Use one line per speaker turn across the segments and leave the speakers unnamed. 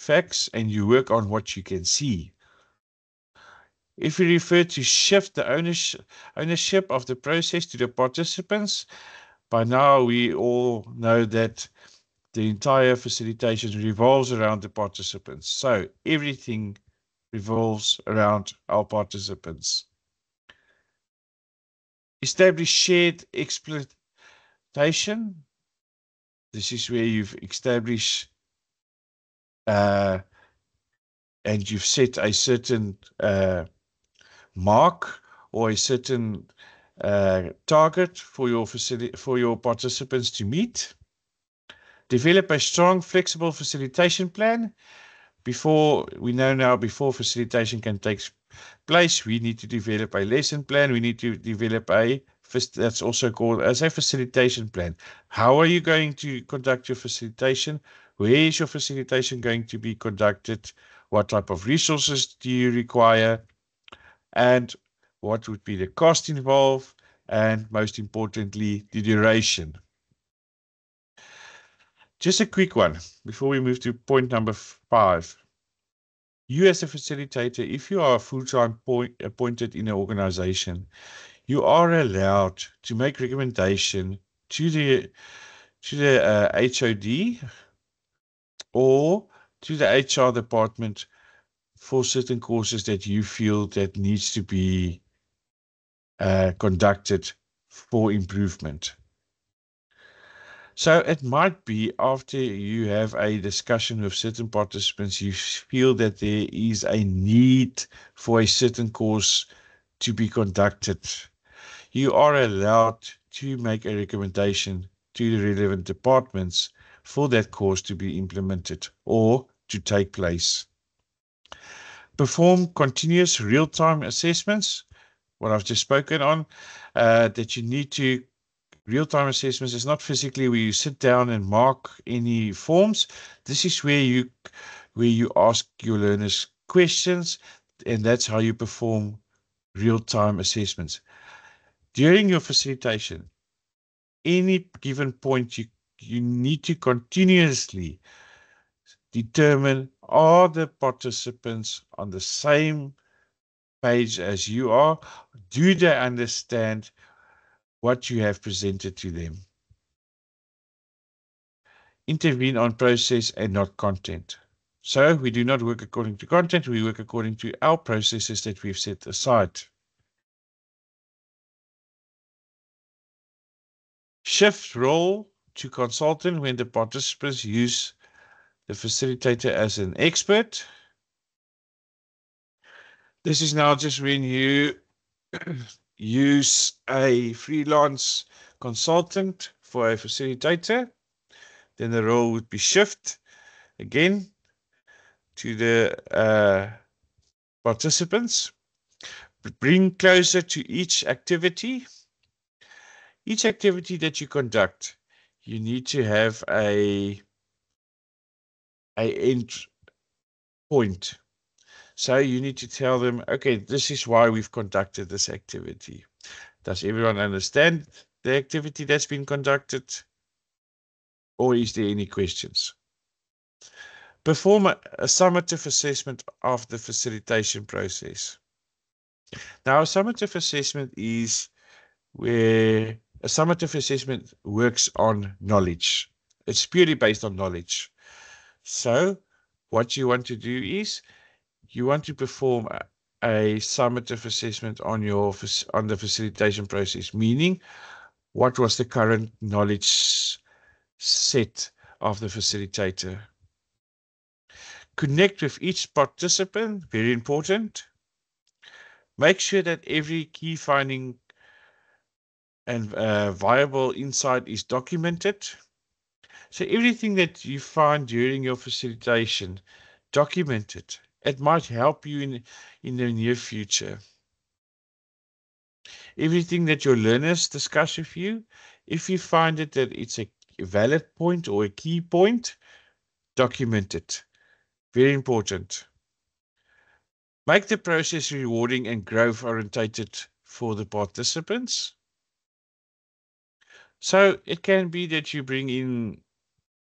facts and you work on what you can see. If we refer to shift the ownership of the process to the participants, by now we all know that the entire facilitation revolves around the participants. So everything revolves around our participants. Establish shared exploitation. This is where you've established and you've set a certain mark or a certain target for your participants to meet. Develop a strong, flexible facilitation plan. Before facilitation can take place, we need to develop a lesson plan. We need to develop that's also called as a facilitation plan. How are you going to conduct your facilitation? Where is your facilitation going to be conducted? What type of resources do you require? And what would be the cost involved? And most importantly, the duration. Just a quick one before we move to point number 5. You as a facilitator, if you are full-time appointed in an organization, you are allowed to make recommendation to the HOD or to the HR department for certain courses that you feel that needs to be conducted for improvement. So it might be after you have a discussion with certain participants, you feel that there is a need for a certain course to be conducted. You are allowed to make a recommendation to the relevant departments for that course to be implemented or to take place. Perform continuous real-time assessments, what I've just spoken on, that you need to. Real-time assessments is not physically where you sit down and mark any forms. This is where you ask your learners questions, and that's how you perform real-time assessments. During your facilitation, any given point, you need to continuously determine, are the participants on the same page as you are? Do they understand what you have presented to them? Intervene on process and not content. So we do not work according to content, we work according to our processes that we've set aside. Shift role to consultant when the participants use the facilitator as an expert. This is now just when you use a freelance consultant for a facilitator, then the role would be shift again to the participants. Bring closer to each activity. Each activity that you conduct, you need to have a end point. So you need to tell them, okay, this is why we've conducted this activity. Does everyone understand the activity that's been conducted? Or is there any questions? Perform a summative assessment of the facilitation process. Now, a summative assessment is where a summative assessment works on knowledge. It's purely based on knowledge. So what you want to do is you want to perform a summative assessment on the facilitation process, meaning what was the current knowledge set of the facilitator. Connect with each participant, very important. Make sure that every key finding and viable insight is documented. So everything that you find during your facilitation, document it. It might help you in the near future. Everything that your learners discuss with you, if you find it that it's a valid point or a key point, document it. Very important. Make the process rewarding and growth orientated for the participants. So it can be that you bring in,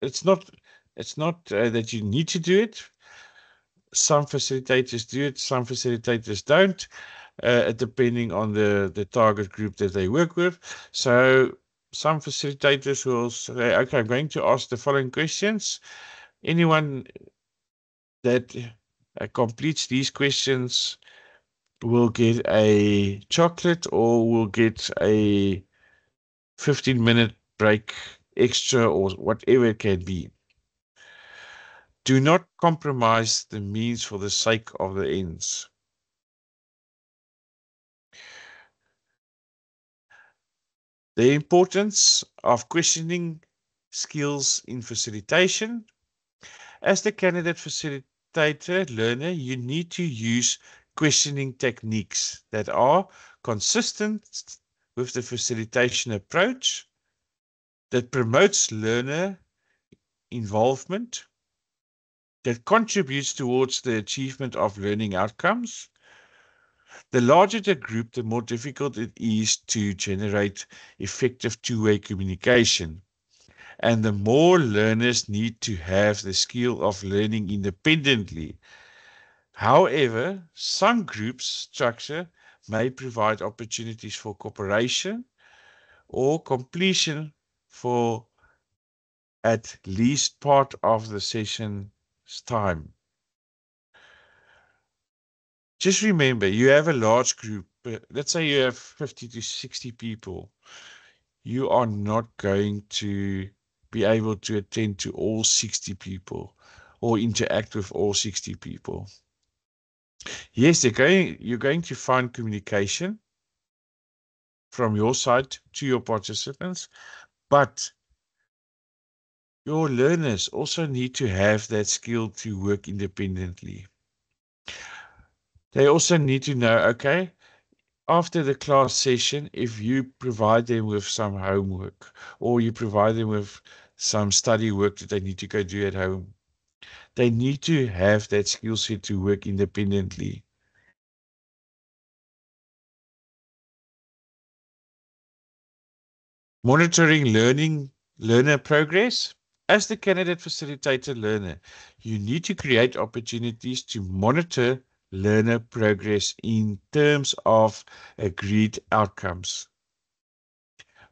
it's not that you need to do it, Some facilitators do it, some facilitators don't, depending on the target group that they work with. So some facilitators will say, okay, I'm going to ask the following questions. Anyone that completes these questions will get a chocolate or will get a 15-minute break extra or whatever it can be. Do not compromise the means for the sake of the ends. The importance of questioning skills in facilitation. As the candidate facilitator learner, you need to use questioning techniques that are consistent with the facilitation approach, that promotes learner involvement, that contributes towards the achievement of learning outcomes. The larger the group, the more difficult it is to generate effective two-way communication. And the more learners need to have the skill of learning independently. However, some groups structure may provide opportunities for cooperation or completion for at least part of the session's time. Just remember, you have a large group. Let's say you have 50 to 60 people. You are not going to be able to attend to all 60 people or interact with all 60 people. Yes, you're going to find communication from your side to your participants, but your learners also need to have that skill to work independently. They also need to know, okay, after the class session, if you provide them with some homework or you provide them with some study work that they need to go do at home, they need to have that skill set to work independently. Monitoring learner progress. As the candidate facilitator learner, you need to create opportunities to monitor learner progress in terms of agreed outcomes.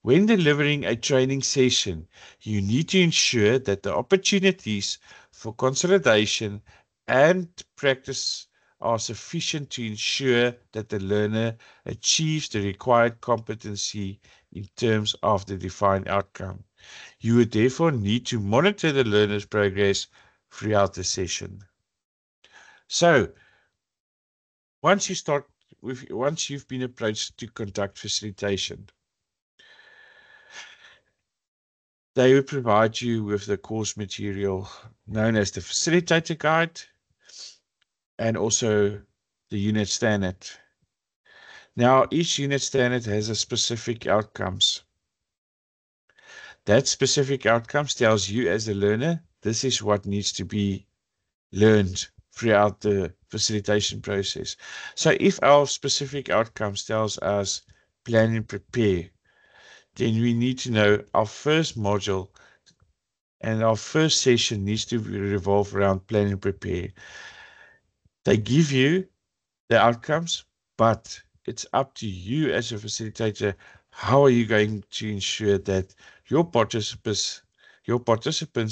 When delivering a training session, you need to ensure that the opportunities for consolidation and practice are sufficient to ensure that the learner achieves the required competency in terms of the defined outcome. You would therefore need to monitor the learner's progress throughout the session. So, once you've been approached to conduct facilitation, they will provide you with the course material known as the Facilitator Guide and also the unit standard. Now, each unit standard has a specific outcomes. That specific outcomes tells you as a learner, this is what needs to be learned throughout the facilitation process. So if our specific outcomes tells us plan and prepare, then we need to know our first module and our first session needs to revolve around plan and prepare. They give you the outcomes, but it's up to you as a facilitator. How are you going to ensure that your participants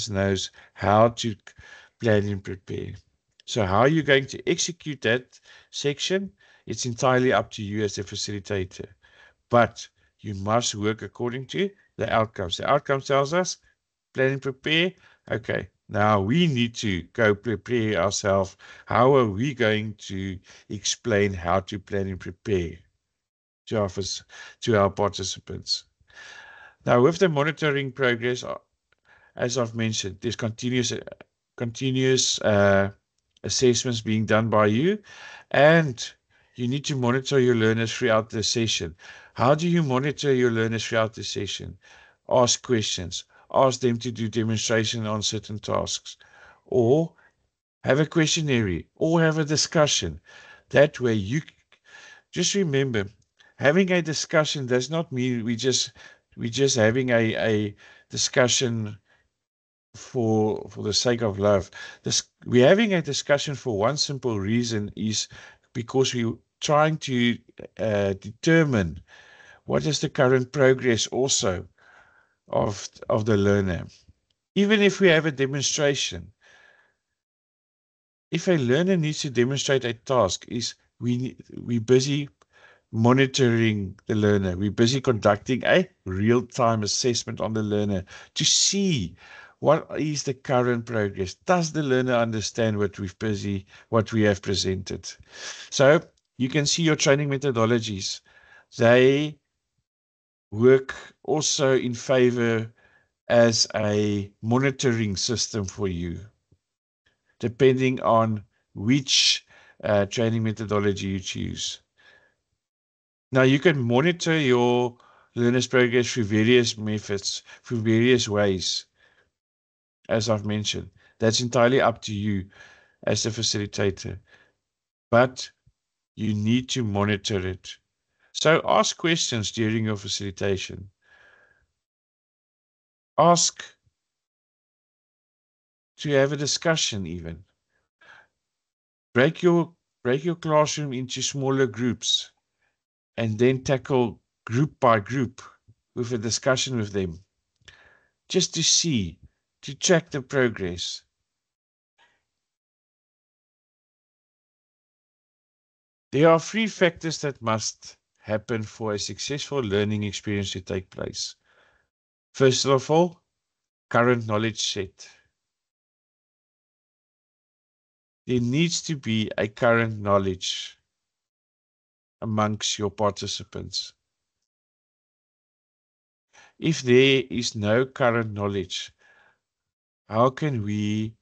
knows how to plan and prepare? So how are you going to execute that section? It's entirely up to you as a facilitator. But you must work according to the outcomes. The outcomes tells us plan and prepare. Okay, now we need to go prepare ourselves. How are we going to explain how to plan and prepare to our participants? Now, with the monitoring progress, as I've mentioned, there's continuous assessments being done by you, and you need to monitor your learners throughout the session. How do you monitor your learners throughout the session? Ask questions. Ask them to do demonstration on certain tasks, or have a questionnaire, or have a discussion. That way, you just remember, having a discussion does not mean we just having a discussion for the sake of love. We're having a discussion for one simple reason, is because we're trying to determine what is the current progress also of the learner. Even if we have a demonstration, if a learner needs to demonstrate a task, we're busy monitoring the learner. We're busy conducting a real-time assessment on the learner to see what is the current progress. Does the learner understand what we have presented? So you can see your training methodologies. They work also in favor as a monitoring system for you, depending on which training methodology you choose. Now, you can monitor your learner's progress through various methods, through various ways, as I've mentioned. That's entirely up to you as a facilitator, but you need to monitor it. So ask questions during your facilitation. Ask to have a discussion even. Break your classroom into smaller groups and then tackle group by group with a discussion with them, just to track the progress. There are 3 factors that must happen for a successful learning experience to take place. First of all, current knowledge set. There needs to be a current knowledge amongst your participants. If there is no current knowledge, how can we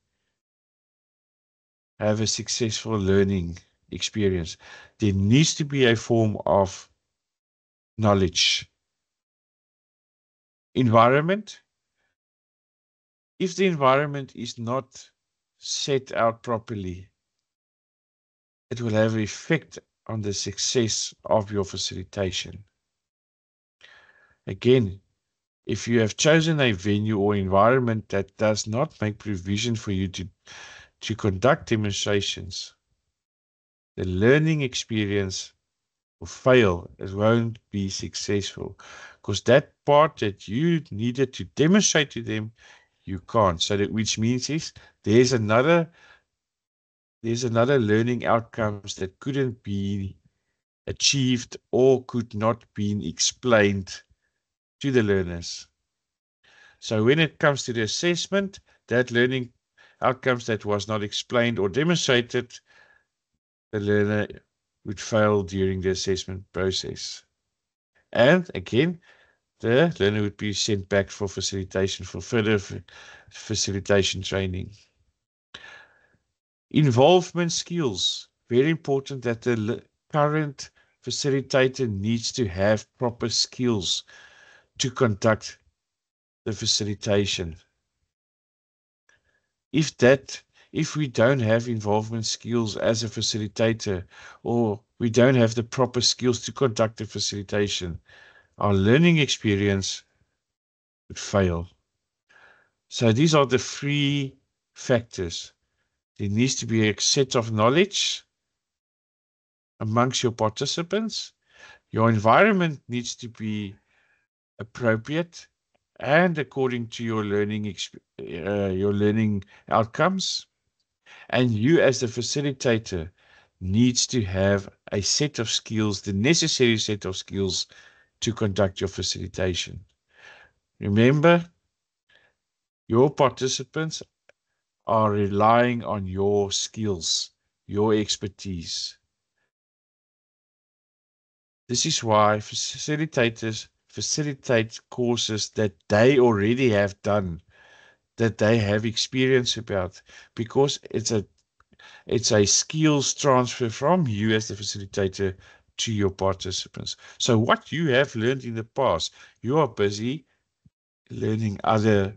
have a successful learning experience? There needs to be a form of knowledge. Environment. If the environment is not set out properly, it will have an effect on the success of your facilitation. Again, if you have chosen a venue or environment that does not make provision for you to conduct demonstrations, the learning experience will fail. It won't be successful because that part that you needed to demonstrate to them, you can't. So which means is there's another learning outcomes that couldn't be achieved or could not be explained to the learners. So when it comes to the assessment, that learning outcomes that was not explained or demonstrated, the learner would fail during the assessment process. And again, the learner would be sent back for facilitation, for further facilitation training. Involvement skills. Very important that the current facilitator needs to have proper skills to conduct the facilitation. If we don't have involvement skills as a facilitator, or we don't have the proper skills to conduct the facilitation, our learning experience would fail. So these are the 3 factors. There needs to be a set of knowledge amongst your participants. Your environment needs to be appropriate and according to your learning outcomes. And you as the facilitator needs to have a set of skills, the necessary set of skills to conduct your facilitation. Remember, your participants are relying on your skills, your expertise. This is why facilitators facilitate courses that they already have done, that they have experience about, because it's a skills transfer from you as the facilitator to your participants. So what you have learned in the past, you are busy learning other